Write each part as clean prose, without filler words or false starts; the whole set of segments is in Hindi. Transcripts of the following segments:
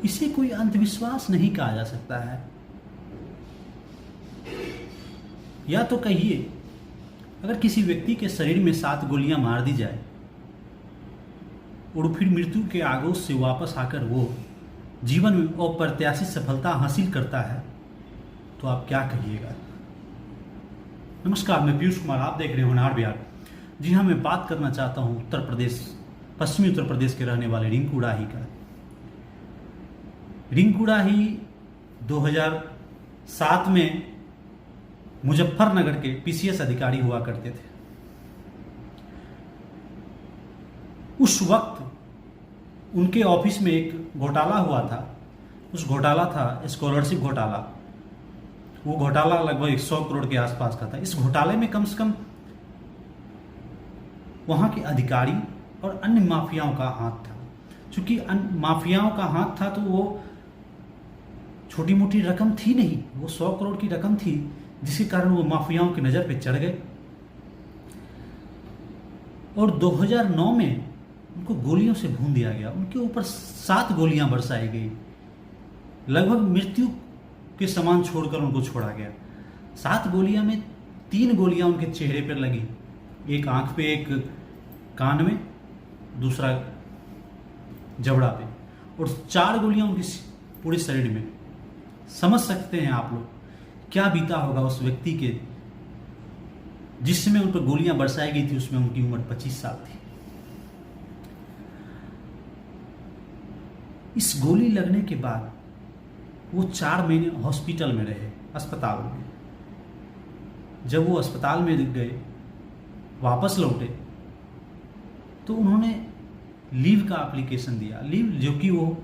इसे कोई अंधविश्वास नहीं कहा जा सकता है। या तो कहिए, अगर किसी व्यक्ति के शरीर में 7 गोलियां मार दी जाए और फिर मृत्यु के आगोश से वापस आकर वो जीवन में अप्रत्याशित सफलता हासिल करता है, तो आप क्या कहिएगा? नमस्कार, मैं पीयूष कुमार, आप देख रहे हैं होनहार बिहार। जी हाँ, मैं बात करना चाहता हूँ उत्तर प्रदेश, पश्चिमी उत्तर प्रदेश के रहने वाले रिंकू राही का। रिंकू राही 2007 में मुजफ्फरनगर के पीसीएस अधिकारी हुआ करते थे। उस वक्त उनके ऑफिस में एक घोटाला हुआ था। उस घोटाला था स्कॉलरशिप घोटाला। वो घोटाला लगभग 100 करोड़ के आसपास का था। इस घोटाले में कम से कम वहां के अधिकारी और अन्य माफियाओं का हाथ था। चूंकि माफियाओं का हाथ था तो वो छोटी मोटी रकम थी नहीं, वो 100 करोड़ की रकम थी, जिसके कारण वो माफियाओं की नज़र पे चढ़ गए। और 2009 में उनको गोलियों से भून दिया गया। उनके ऊपर 7 गोलियां बरसाई गई, लगभग मृत्यु के समान छोड़कर उनको छोड़ा गया। 7 गोलियां में 3 गोलियां उनके चेहरे पर लगी, एक आंख पे, एक कान में, दूसरा जबड़ा पे, और 4 गोलियां उनके पूरे शरीर में। समझ सकते हैं आप लोग क्या बीता होगा उस व्यक्ति के जिस समय उन पर गोलियां बरसाई गई थी। उसमें उनकी उम्र 25 साल थी। इस गोली लगने के बाद वो 4 महीने हॉस्पिटल में रहे, अस्पताल में। जब वो अस्पताल में गए, वापस लौटे, तो उन्होंने लीव का एप्लीकेशन दिया, लीव जो कि वो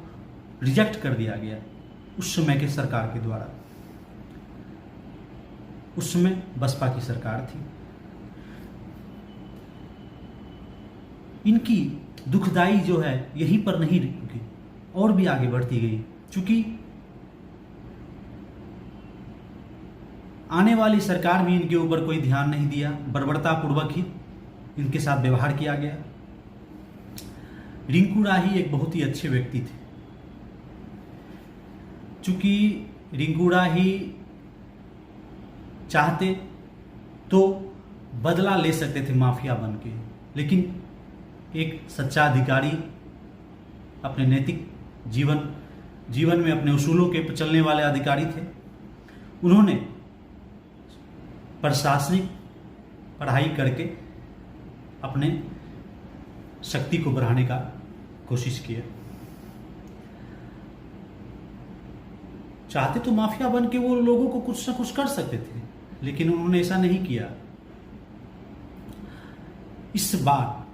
रिजेक्ट कर दिया गया उस समय के सरकार के द्वारा। उस समय बसपा की सरकार थी। इनकी दुखदाई जो है यहीं पर नहीं रुकी, और भी आगे बढ़ती गई। चूंकि आने वाली सरकार भी इनके ऊपर कोई ध्यान नहीं दिया, बर्बरतापूर्वक ही इनके साथ व्यवहार किया गया। रिंकू राही एक बहुत ही अच्छे व्यक्ति थे। चूंकि रिंकू राही चाहते तो बदला ले सकते थे माफिया बन के, लेकिन एक सच्चा अधिकारी, अपने नैतिक जीवन में अपने उसूलों के चलने वाले अधिकारी थे। उन्होंने प्रशासनिक पढ़ाई करके अपने शक्ति को बढ़ाने का कोशिश किया। चाहते तो माफिया बन के वो लोगों को कुछ ना कुछ कर सकते थे, लेकिन उन्होंने ऐसा नहीं किया। इस बार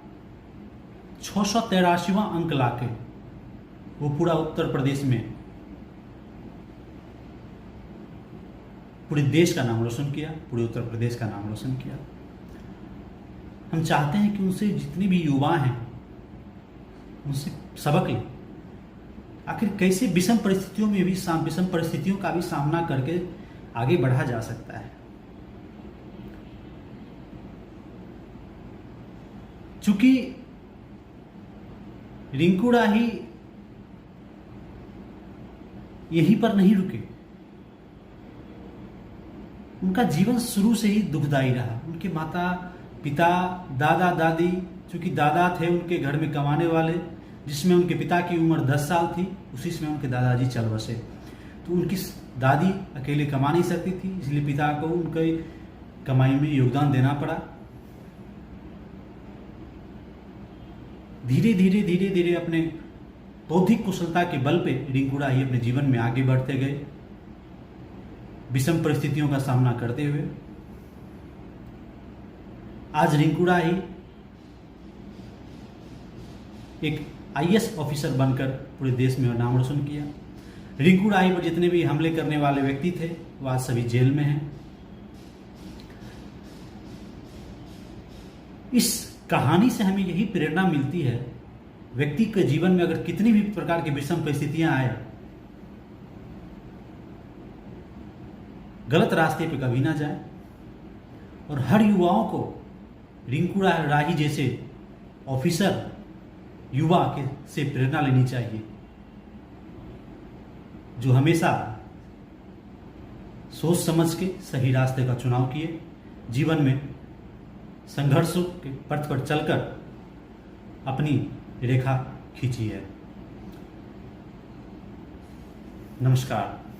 683वां अंक लाके वो पूरा उत्तर प्रदेश में, पूरे देश का नाम रोशन किया, पूरे उत्तर प्रदेश का नाम रोशन किया। हम चाहते हैं कि उनसे जितने भी युवा हैं उनसे सबक लें। आखिर कैसे विषम परिस्थितियों में भी विषम परिस्थितियों का भी सामना करके आगे बढ़ा जा सकता है। चूंकि रिंकू राही यहीं पर नहीं रुके, उनका जीवन शुरू से ही दुखदाई रहा। उनके माता पिता, दादा दादी, चूंकि दादा थे उनके घर में कमाने वाले, जिसमें उनके पिता की उम्र 10 साल थी, उसी समय उनके दादाजी चल बसे। तो उनकी दादी अकेले कमा नहीं सकती थी, इसलिए पिता को उनके कमाई में योगदान देना पड़ा। धीरे धीरे अपने बौद्धिक कुशलता के बल पे रिंकू राही अपने जीवन में आगे बढ़ते गए, विषम परिस्थितियों का सामना करते हुए। आज रिंकू राही एक आईएएस ऑफिसर बनकर पूरे देश में नाम रोशन किया। रिंकू राही पर जितने भी हमले करने वाले व्यक्ति थे वो आज सभी जेल में हैं। इस कहानी से हमें यही प्रेरणा मिलती है, व्यक्ति के जीवन में अगर कितनी भी प्रकार की विषम परिस्थितियां आए, गलत रास्ते पे कभी ना जाए। और हर युवाओं को रिंकू राही जैसे ऑफिसर युवा के से प्रेरणा लेनी चाहिए। जो हमेशा सोच समझ के सही रास्ते का चुनाव किए, जीवन में संघर्षों के पथ पर चलकर अपनी रेखा खींची है। नमस्कार।